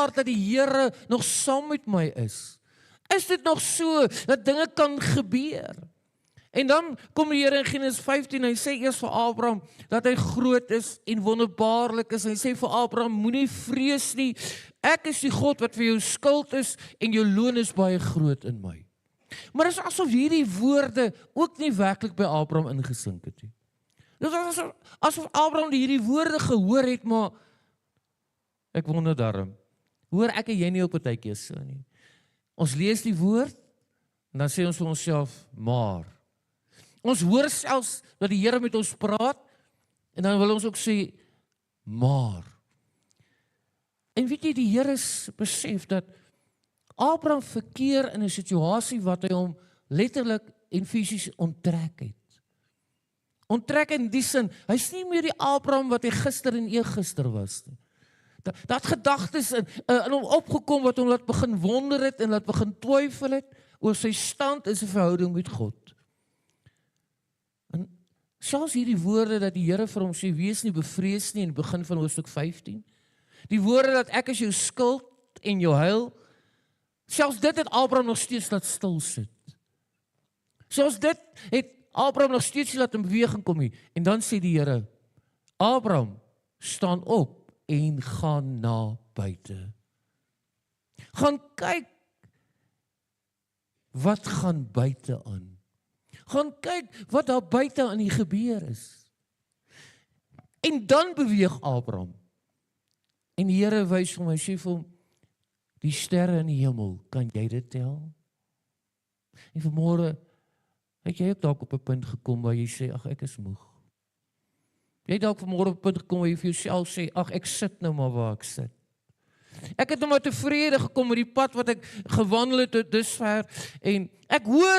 aanvaar dat die Here nog saam met my is? Is dit nog so, dat dinge kan gebeur? En dan kom die Here in Genesis 15, hy sê eers vir Abraham, dat hy groot is en wonderbaarlik is, hy sê vir Abraham, moenie vrees nie, ek is die God wat vir jou skuld is, en jou loon is baie groot in my. Maar dit is asof hierdie woorde ook nie werklik by Abraham ingesink het nie. Dit is asof Abraham hierdie woorde gehoor het, maar ek wonder daarom, hoor ek en jy nie op 'n tydjie so nie. Ons lees die woord, en dan sê ons vir onsself, maar. Ons hoor selfs dat die Here met ons praat, en dan wil ons ook sê, maar. En weet jy, die Here besef dat Abraham verkeer in 'n situasie wat hy hom letterlik en fisies onttrek het. Onttrek in die sin, hy's nie meer die Abraham wat hy gister en eergister was nie. Dat gedagtes in hom opgekom wat hom laat begin wonder het en laat begin twyfel het oor sy stand in sy verhouding met God. En selfs hierdie woorde dat die Here vir hom sê, wees nie bevrees nie in die begin van hoofstuk 15. Die woorde dat ek is jou skuld en jou heil, selfs dit het Abraham nog steeds laat stil sit. Selfs dit het Abraham nog steeds laat in beweging kom nie. En dan sê die Here, Abraham, staan op en gaan na buite. Gaan kyk wat gaan buite aan. Gaan kyk wat daar buite aan die gebeur is. En dan beweeg Abraham. En die Here wys hom, hy sê vir hom, die sterre in die hemel, kan jy dit tel? En vanmôre het jy ook dalk op 'n punt gekom waar jy sê, ag ek is moeg. Jy het dalk vanmôre op 'n punt gekom waar jy vir jouself sê, ag ek sit nou maar waar ek sit. Ek het nou maar tevrede gekom met die pad wat ek gewandel het tot dusver en ek hoor